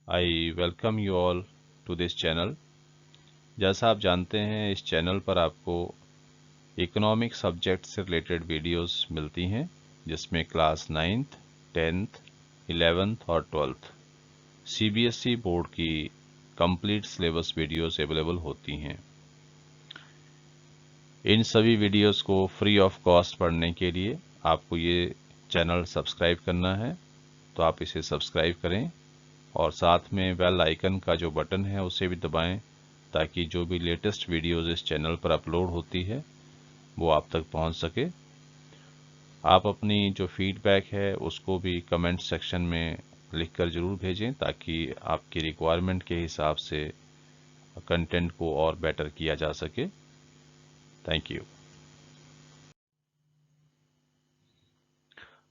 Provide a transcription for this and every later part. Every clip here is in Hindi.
I welcome you all to this channel। जैसा आप जानते हैं इस चैनल पर आपको इकोनॉमिक सब्जेक्ट से रिलेटेड वीडियोस मिलती हैं जिसमें क्लास 9th, 10th, 11th और 12th CBSE बोर्ड की कंप्लीट सिलेबस वीडियोस अवेलेबल होती हैं। इन सभी वीडियोस को फ्री ऑफ कॉस्ट पढ़ने के लिए आपको ये चैनल सब्सक्राइब करना है, तो आप इसे सब्सक्राइब करें और साथ में बेल आइकन का जो बटन है उसे भी दबाएं ताकि जो भी लेटेस्ट वीडियोस इस चैनल पर अपलोड होती है वो आप तक पहुंच सके। आप अपनी जो फीडबैक है उसको भी कमेंट सेक्शन में लिखकर ज़रूर भेजें ताकि आपकी रिक्वायरमेंट के हिसाब से कंटेंट को और बेटर किया जा सके। Thank you.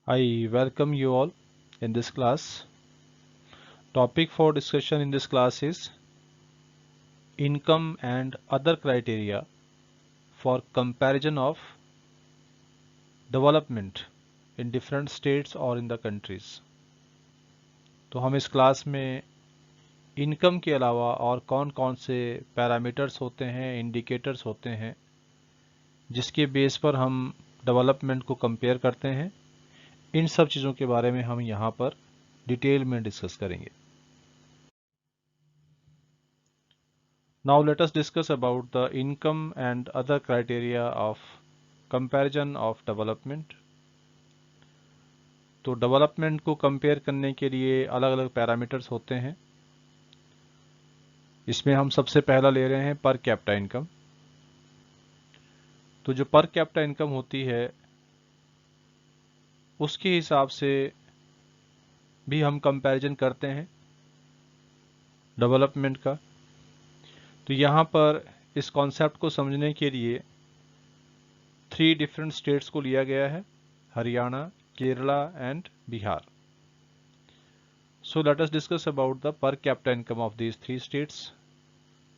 I welcome you all in this class. Topic for discussion in this class is income and other criteria for comparison of development in different states or in the countries। तो हम इस क्लास में इनकम के अलावा और कौन कौन से पैरामीटर्स होते हैं, इंडिकेटर्स होते हैं जिसके बेस पर हम डेवलपमेंट को कंपेयर करते हैं, इन सब चीज़ों के बारे में हम यहाँ पर डिटेल में डिस्कस करेंगे। Now let us discuss about the income and other criteria of comparison of development। तो डेवलपमेंट को कंपेयर करने के लिए अलग अलग पैरामीटर्स होते हैं। इसमें हम सबसे पहला ले रहे हैं पर कैपिटा इनकम। तो जो पर कैपिटा इनकम होती है उसके हिसाब से भी हम कंपैरिजन करते हैं डेवलपमेंट का। तो यहाँ पर इस कॉन्सेप्ट को समझने के लिए 3 डिफरेंट स्टेट्स को लिया गया है, Haryana, Kerala and Bihar. So let us discuss about the per capita income of these 3 states.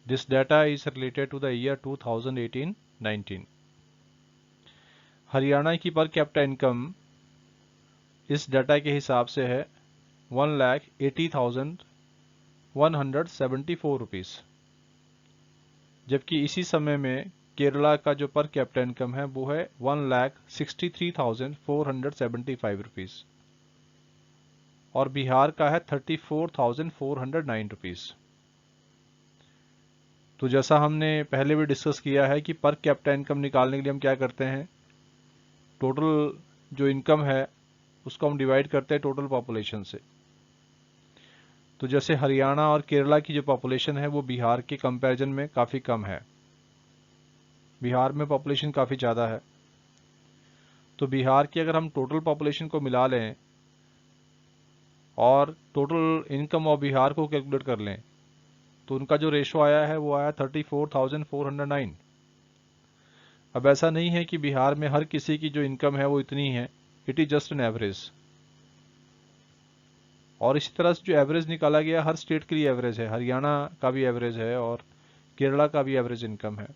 This data is related to the year 2018-19। Haryana की पर कैपिटा इनकम इस डाटा के हिसाब से है 1,80,174 रुपीज़, जबकि इसी समय में केरला का जो पर कैपिटा इनकम है वो है 1,63,475 रुपीज़ और बिहार का है 34,409 रुपीज़। तो जैसा हमने पहले भी डिस्कस किया है कि पर कैपिटा इनकम निकालने के लिए हम क्या करते हैं, टोटल जो इनकम है उसको हम डिवाइड करते हैं टोटल पॉपुलेशन से। तो जैसे हरियाणा और केरला की जो पॉपुलेशन है वो बिहार के कंपैरिजन में काफ़ी कम है, बिहार में पॉपुलेशन काफ़ी ज़्यादा है। तो बिहार की अगर हम टोटल पॉपुलेशन को मिला लें और टोटल इनकम ऑफ बिहार को कैलकुलेट कर लें तो उनका जो रेशो आया है वो आया 34,409। अब ऐसा नहीं है कि बिहार में हर किसी की जो इनकम है वो इतनी है, it is just an average. और इसी तरह से जो एवरेज निकाला गया हर स्टेट के लिए एवरेज है, हरियाणा का भी एवरेज है और केरला का भी एवरेज इनकम है।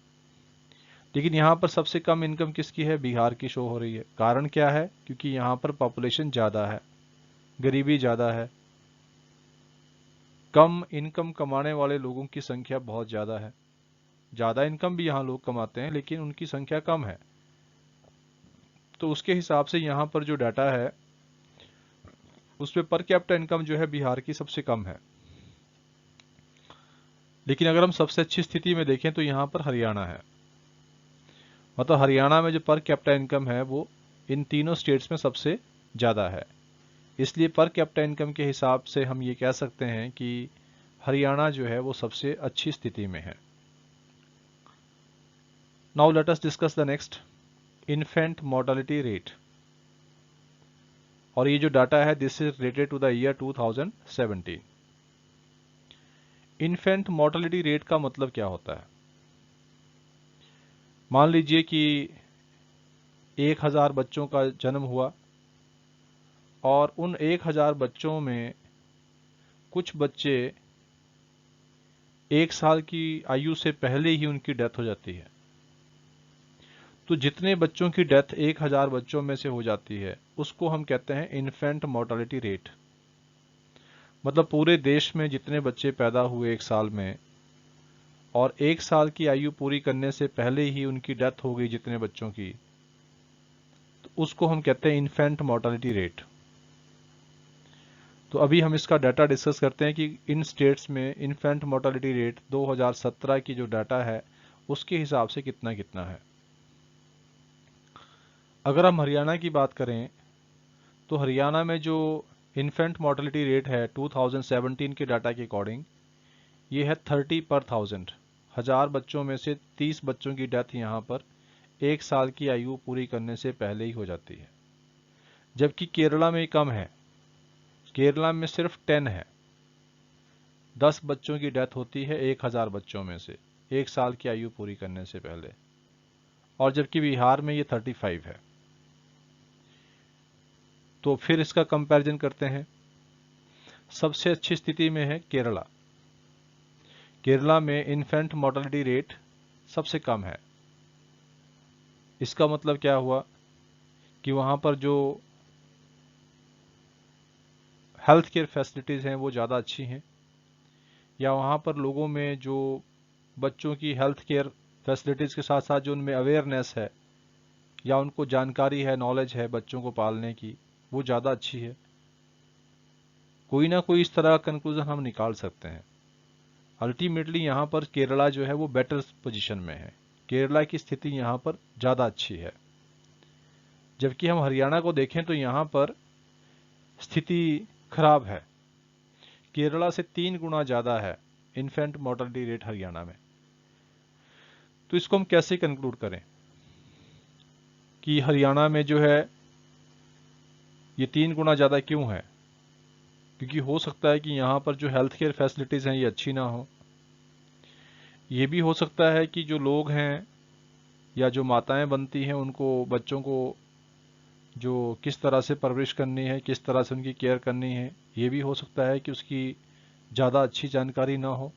लेकिन यहाँ पर सबसे कम इनकम किसकी है, बिहार की शो हो रही है। कारण क्या है, क्योंकि यहाँ पर पॉपुलेशन ज़्यादा है, गरीबी ज़्यादा है, कम इनकम कमाने वाले लोगों की संख्या बहुत ज़्यादा है। ज़्यादा इनकम भी यहाँ लोग कमाते हैं लेकिन उनकी संख्या कम है। तो उसके हिसाब से यहाँ पर जो डाटा है उसमें पर कैपिटा इनकम जो है बिहार की सबसे कम है। लेकिन अगर हम सबसे अच्छी स्थिति में देखें तो यहाँ पर हरियाणा है। मतलब हरियाणा में जो पर कैपिटा इनकम है वो इन तीनों स्टेट्स में सबसे ज़्यादा है। इसलिए पर कैपिटा इनकम के हिसाब से हम ये कह सकते हैं कि हरियाणा जो है वो सबसे अच्छी स्थिति में है। Now let us discuss the next, infant mortality rate. और ये जो डाटा है this is related to the year 2017। Infant mortality rate का मतलब क्या होता है, मान लीजिए कि 1,000 बच्चों का जन्म हुआ और उन 1,000 बच्चों में कुछ बच्चे 1 साल की आयु से पहले ही उनकी डेथ हो जाती है। तो जितने बच्चों की डेथ 1,000 बच्चों में से हो जाती है उसको हम कहते हैं इन्फेंट मोर्टेलिटी रेट। मतलब पूरे देश में जितने बच्चे पैदा हुए एक साल में और 1 साल की आयु पूरी करने से पहले ही उनकी डेथ हो गई जितने बच्चों की, तो उसको हम कहते हैं इन्फेंट मोर्टेलिटी रेट। तो अभी हम इसका डाटा डिस्कस करते हैं कि इन स्टेट्स में इन्फेंट मोर्टेलिटी रेट 2017 की जो डाटा है उसके हिसाब से कितना कितना है। अगर हम हरियाणा की बात करें तो हरियाणा में जो इन्फेंट मोर्टेलिटी रेट है 2017 के डाटा के अकॉर्डिंग ये है 30/1000। 1000 बच्चों में से 30 बच्चों की डेथ यहाँ पर 1 साल की आयु पूरी करने से पहले ही हो जाती है। जबकि केरला में कम है, केरला में सिर्फ 10 है, 10 बच्चों की डेथ होती है 1000 बच्चों में से 1 साल की आयु पूरी करने से पहले, और जबकि बिहार में ये 35 है। तो फिर इसका कंपैरिजन करते हैं। सबसे अच्छी स्थिति में है केरला। केरला में इन्फेंट मोर्टेलिटी रेट सबसे कम है। इसका मतलब क्या हुआ कि वहाँ पर जो हेल्थ केयर फैसिलिटीज़ हैं वो ज़्यादा अच्छी हैं, या वहाँ पर लोगों में जो बच्चों की हेल्थ केयर फैसिलिटीज़ के साथ साथ जो उनमें अवेयरनेस है या उनको जानकारी है, नॉलेज है बच्चों को पालने की, वो ज़्यादा अच्छी है। कोई ना कोई इस तरह का कंक्लूजन हम निकाल सकते हैं। अल्टीमेटली यहाँ पर केरला जो है वो बेटर पोजीशन में है, केरला की स्थिति यहाँ पर ज़्यादा अच्छी है। जबकि हम हरियाणा को देखें तो यहाँ पर स्थिति खराब है, केरला से 3 गुना ज़्यादा है इन्फेंट मोर्टेलिटी रेट हरियाणा में। तो इसको हम कैसे कंक्लूड करें कि हरियाणा में जो है ये 3 गुना ज़्यादा क्यों है? क्योंकि हो सकता है कि यहाँ पर जो हेल्थ केयर फैसिलिटीज़ हैं ये अच्छी ना हो। ये भी हो सकता है कि जो लोग हैं या जो माताएं बनती हैं उनको बच्चों को जो किस तरह से परवरिश करनी है, किस तरह से उनकी केयर करनी है, ये भी हो सकता है कि उसकी ज़्यादा अच्छी जानकारी ना हो।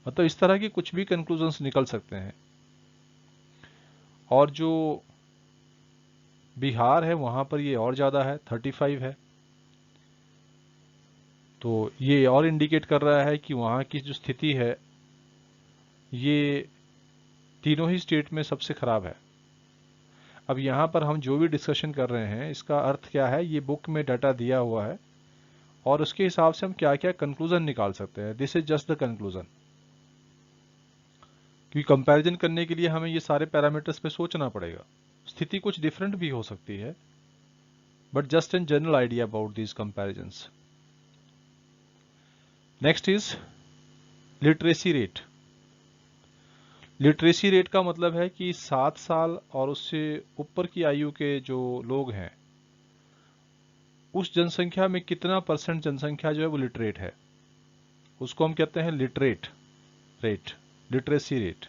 मतलब इस तरह के कुछ भी कंक्लूजन्स निकल सकते हैं। और जो बिहार है वहाँ पर ये और ज़्यादा है, 35 है। तो ये और इंडिकेट कर रहा है कि वहाँ की जो स्थिति है ये तीनों ही स्टेट में सबसे ख़राब है। अब यहाँ पर हम जो भी डिस्कशन कर रहे हैं इसका अर्थ क्या है, ये बुक में डाटा दिया हुआ है और उसके हिसाब से हम क्या क्या कंक्लूजन निकाल सकते हैं। This is just the conclusion. क्योंकि कंपैरिजन करने के लिए हमें ये सारे पैरामीटर्स पे सोचना पड़ेगा, स्थिति कुछ डिफरेंट भी हो सकती है, but just an general idea about these comparisons. Next is literacy rate. Literacy rate का मतलब है कि 7 साल और उससे ऊपर की आयु के जो लोग हैं उस जनसंख्या में कितना % जनसंख्या जो है वो लिटरेट है, उसको हम कहते हैं लिटरेट रेट, लिटरेसी रेट।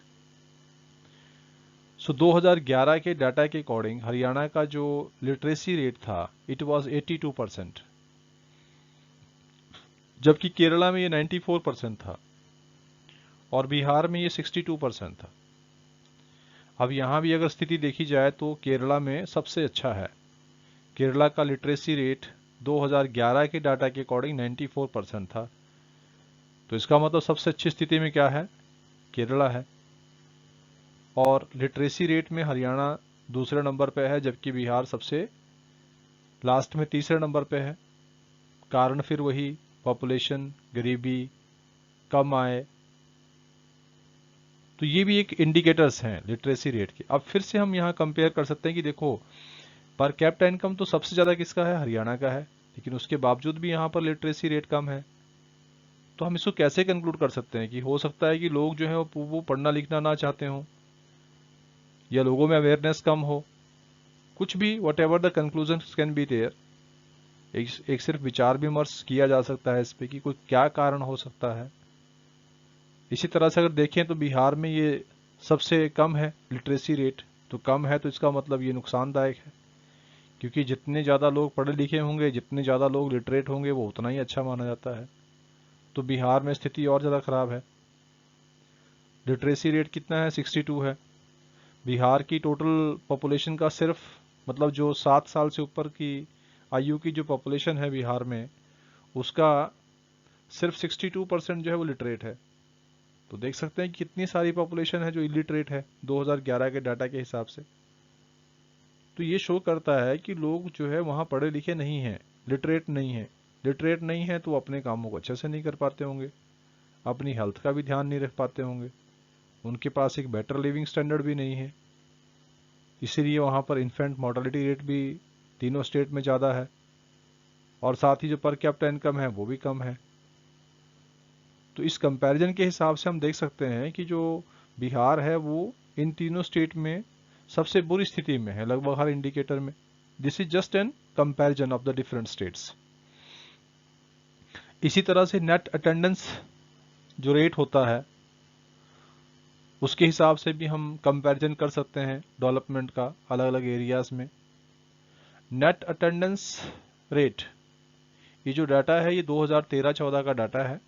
सो 2011 के डाटा के अकॉर्डिंग हरियाणा का जो लिटरेसी रेट था इट वाज 82%, जबकि केरला में ये 94% था और बिहार में ये 62% था। अब यहाँ भी अगर स्थिति देखी जाए तो केरला में सबसे अच्छा है। केरला का लिटरेसी रेट 2011 के डाटा के अकॉर्डिंग 94% था। तो इसका मतलब सबसे अच्छी स्थिति में क्या है, केरला है। और लिटरेसी रेट में हरियाणा दूसरे नंबर पे है, जबकि बिहार सबसे लास्ट में तीसरे नंबर पे है। कारण फिर वही पॉपुलेशन, गरीबी, कम आय। तो ये भी एक इंडिकेटर्स हैं लिटरेसी रेट के। अब फिर से हम यहाँ कंपेयर कर सकते हैं कि देखो पर कैपिटा इनकम तो सबसे ज़्यादा किसका है, हरियाणा का है, लेकिन उसके बावजूद भी यहाँ पर लिटरेसी रेट कम है। तो हम इसको कैसे कंक्लूड कर सकते हैं कि हो सकता है कि लोग जो है वो पढ़ना लिखना ना चाहते हों या लोगों में अवेयरनेस कम हो, कुछ भी, whatever the conclusion can be there. एक सिर्फ विचार विमर्श किया जा सकता है इस पे कि कोई क्या कारण हो सकता है। इसी तरह से अगर देखें तो बिहार में ये सबसे कम है लिटरेसी रेट। तो कम है तो इसका मतलब ये नुकसानदायक है, क्योंकि जितने ज़्यादा लोग पढ़े लिखे होंगे, जितने ज़्यादा लोग लिटरेट होंगे वो उतना ही अच्छा माना जाता है। तो बिहार में स्थिति और ज़्यादा ख़राब है। लिटरेसी रेट कितना है, 62 है। बिहार की टोटल पॉपुलेशन का सिर्फ मतलब जो 7 साल से ऊपर की आयु की जो पॉपुलेशन है बिहार में, उसका सिर्फ 62% जो है वो लिटरेट है। तो देख सकते हैं कि कितनी सारी पॉपुलेशन है जो इलिटरेट है 2011 के डाटा के हिसाब से। तो ये शो करता है कि लोग जो है वहाँ पढ़े लिखे नहीं हैं, लिटरेट नहीं है। लिटरेट नहीं है तो अपने कामों को अच्छे से नहीं कर पाते होंगे, अपनी हेल्थ का भी ध्यान नहीं रख पाते होंगे, उनके पास एक बेटर लिविंग स्टैंडर्ड भी नहीं है, इसीलिए वहाँ पर इन्फेंट मोर्टेलिटी रेट भी तीनों स्टेट में ज़्यादा है, और साथ ही जो पर कैपिटा इनकम है वो भी कम है। तो इस कंपैरिजन के हिसाब से हम देख सकते हैं कि जो बिहार है वो इन तीनों स्टेट में सबसे बुरी स्थिति में है लगभग हर इंडिकेटर में। This is just an comparison of the different states. इसी तरह से नेट अटेंडेंस जो रेट होता है उसके हिसाब से भी हम कंपैरिजन कर सकते हैं डेवलपमेंट का अलग अलग एरियाज में। नेट अटेंडेंस रेट, ये जो डाटा है ये 2013-14 का डाटा है।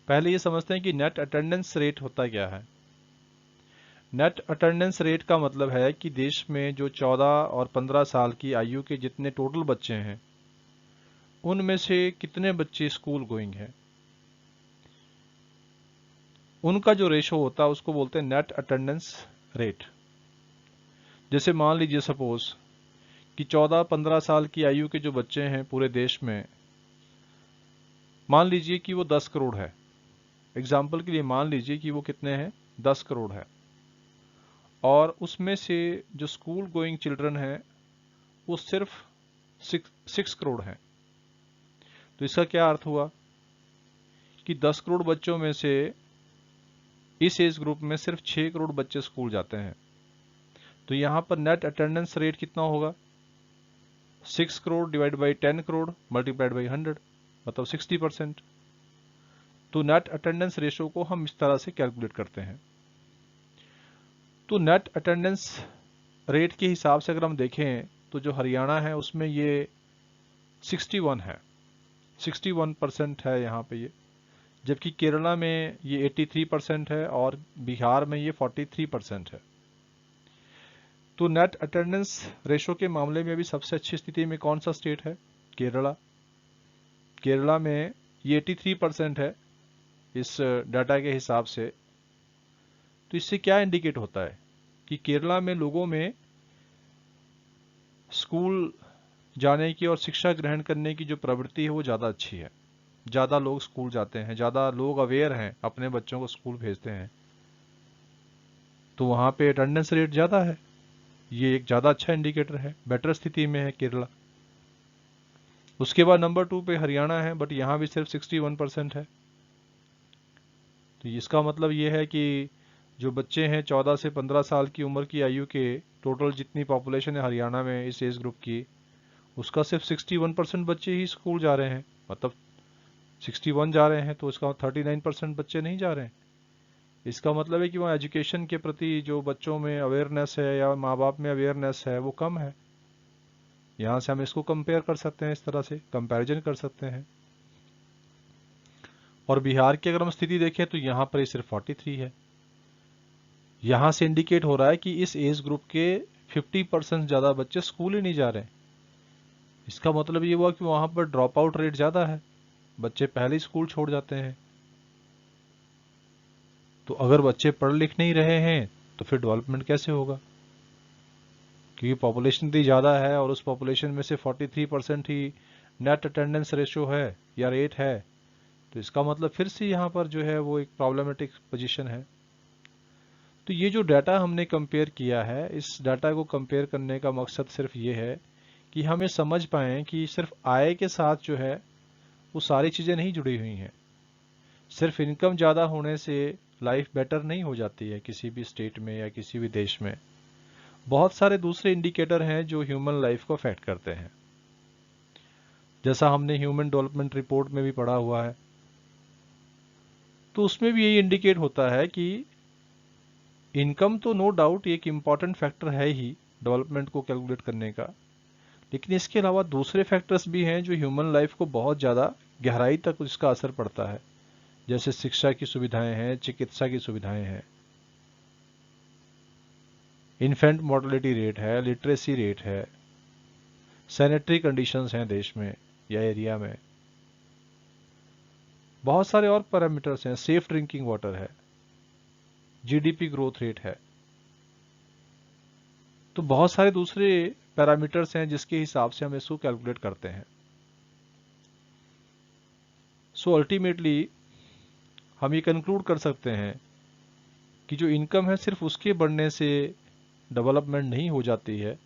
पहले ये समझते हैं कि नेट अटेंडेंस रेट होता क्या है। नेट अटेंडेंस रेट का मतलब है कि देश में जो 14 और 15 साल की आयु के जितने टोटल बच्चे हैं उनमें से कितने बच्चे स्कूल गोइंग हैं, उनका जो रेशो होता है उसको बोलते हैं नेट अटेंडेंस रेट। जैसे मान लीजिए सपोज कि 14-15 साल की आयु के जो बच्चे हैं पूरे देश में, मान लीजिए कि वो 10 करोड़ है। एग्जाम्पल के लिए मान लीजिए कि वो कितने हैं, 10 करोड़ है, और उसमें से जो स्कूल गोइंग चिल्ड्रन है वो सिर्फ 6 करोड़ हैं। तो इसका क्या अर्थ हुआ कि 10 करोड़ बच्चों में से इस एज ग्रुप में सिर्फ 6 करोड़ बच्चे स्कूल जाते हैं। तो यहां पर नेट अटेंडेंस रेट कितना होगा, 6 crore divide by 10 crore multiplied by 100, मतलब 60%। तो नेट अटेंडेंस रेशो को हम इस तरह से कैलकुलेट करते हैं। तो नेट अटेंडेंस रेट के हिसाब से अगर हम देखें तो जो हरियाणा है उसमें ये 61 है, 61% है यहाँ पे ये, जबकि केरला में ये 83% है और बिहार में ये 43% है। तो नेट अटेंडेंस रेशो के मामले में भी सबसे अच्छी स्थिति में कौन सा स्टेट है, केरला। केरला में ये 83% है इस डाटा के हिसाब से। तो इससे क्या इंडिकेट होता है कि केरला में लोगों में स्कूल जाने की और शिक्षा ग्रहण करने की जो प्रवृत्ति है वो ज़्यादा अच्छी है, ज़्यादा लोग स्कूल जाते हैं, ज़्यादा लोग अवेयर हैं, अपने बच्चों को स्कूल भेजते हैं, तो वहाँ पे अटेंडेंस रेट ज़्यादा है। ये एक ज़्यादा अच्छा इंडिकेटर है, बेटर स्थिति में है केरला। उसके बाद नंबर 2 पे हरियाणा है, बट यहाँ भी सिर्फ 61% है। तो इसका मतलब ये है कि जो बच्चे हैं 14 से 15 साल की उम्र की आयु के, टोटल जितनी पॉपुलेशन है हरियाणा में इस एज ग्रुप की, उसका सिर्फ 61% बच्चे ही स्कूल जा रहे हैं। मतलब 61 जा रहे हैं तो इसका 39% बच्चे नहीं जा रहे हैं। इसका मतलब है कि वहाँ एजुकेशन के प्रति जो बच्चों में अवेयरनेस है या माँ बाप में अवेयरनेस है वो कम है। यहाँ से हम इसको कंपेयर कर सकते हैं, इस तरह से कंपैरिजन कर सकते हैं। और बिहार की अगर हम स्थिति देखें तो यहाँ पर ये सिर्फ 43 है। यहाँ से इंडिकेट हो रहा है कि इस एज ग्रुप के 50% ज़्यादा बच्चे स्कूल ही नहीं जा रहे हैं। इसका मतलब ये हुआ कि वहाँ पर ड्रॉप आउट रेट ज़्यादा है, बच्चे पहले ही स्कूल छोड़ जाते हैं। तो अगर बच्चे पढ़ लिख नहीं रहे हैं तो फिर डेवलपमेंट कैसे होगा, क्योंकि पॉपुलेशन इतनी ज़्यादा है और उस पॉपुलेशन में से 43% ही नेट अटेंडेंस रेशो है या रेट है। तो इसका मतलब फिर से यहाँ पर जो है वो एक प्रॉब्लमेटिक पोजीशन है। तो ये जो डाटा हमने कंपेयर किया है, इस डाटा को कंपेयर करने का मकसद सिर्फ ये है कि हमें समझ पाएं कि सिर्फ आय के साथ जो है वो सारी चीज़ें नहीं जुड़ी हुई हैं। सिर्फ इनकम ज़्यादा होने से लाइफ बेटर नहीं हो जाती है किसी भी स्टेट में या किसी भी देश में। बहुत सारे दूसरे इंडिकेटर हैं जो ह्यूमन लाइफ को अफेक्ट करते हैं, जैसा हमने ह्यूमन डेवलपमेंट रिपोर्ट में भी पढ़ा हुआ है। तो उसमें भी यही इंडिकेट होता है कि इनकम तो नो डाउट एक इम्पॉर्टेंट फैक्टर है ही डेवलपमेंट को कैलकुलेट करने का, लेकिन इसके अलावा दूसरे फैक्टर्स भी हैं जो ह्यूमन लाइफ को बहुत ज़्यादा गहराई तक इसका असर पड़ता है, जैसे शिक्षा की सुविधाएं हैं, चिकित्सा की सुविधाएं हैं, इन्फेंट मोर्टेलिटी रेट है, लिटरेसी रेट है, सैनिटरी कंडीशंस हैं देश में या एरिया में, बहुत सारे और पैरामीटर्स हैं, सेफ ड्रिंकिंग वाटर है, जीडीपी ग्रोथ रेट है, तो बहुत सारे दूसरे पैरामीटर्स हैं जिसके हिसाब से हम इसको कैलकुलेट करते हैं। सो अल्टीमेटली हम ये कंक्लूड कर सकते हैं कि जो इनकम है सिर्फ उसके बढ़ने से डेवलपमेंट नहीं हो जाती है,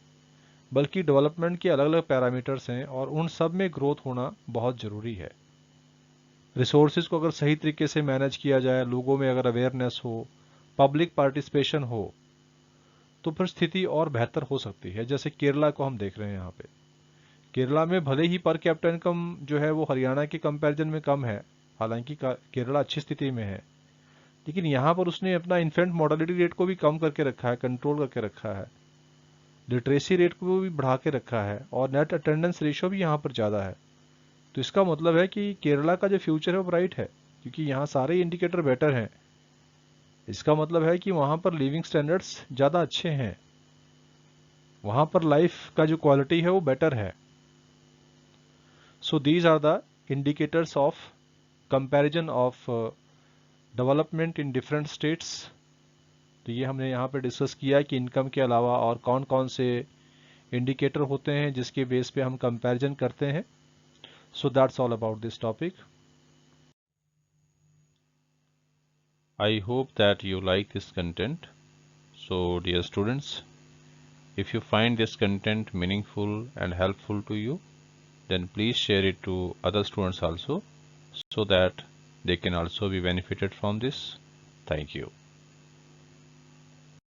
बल्कि डेवलपमेंट के अलग अलग पैरामीटर्स हैं और उन सब में ग्रोथ होना बहुत ज़रूरी है। रिसोर्सेज को अगर सही तरीके से मैनेज किया जाए, लोगों में अगर अवेयरनेस हो, पब्लिक पार्टिसिपेशन हो, तो फिर स्थिति और बेहतर हो सकती है। जैसे केरला को हम देख रहे हैं, यहाँ पे केरला में भले ही पर कैपिटा इनकम जो है वो हरियाणा के कंपैरिजन में कम है, हालांकि केरला अच्छी स्थिति में है, लेकिन यहाँ पर उसने अपना इन्फेंट मोर्टेलिटी रेट को भी कम करके रखा है, कंट्रोल करके रखा है, लिटरेसी रेट को भी बढ़ा के रखा है, और नेट अटेंडेंस रेशियो भी यहाँ पर ज़्यादा है। तो इसका मतलब है कि केरला का जो फ्यूचर है वो ब्राइट है, क्योंकि यहाँ सारे इंडिकेटर बेटर हैं। इसका मतलब है कि वहाँ पर लिविंग स्टैंडर्ड्स ज़्यादा अच्छे हैं, वहाँ पर लाइफ का जो क्वालिटी है वो बेटर है। So these are the indicators of comparison of development in different states। तो ये हमने यहाँ पे डिस्कस किया कि इनकम के अलावा और कौन कौन से इंडिकेटर होते हैं जिसके बेस पे हम कंपैरिजन करते हैं। So that's all about this topic. I hope that you like this content. So dear students, if you find this content meaningful and helpful to you, then please share it to other students also, so that they can also be benefited from this. Thank you.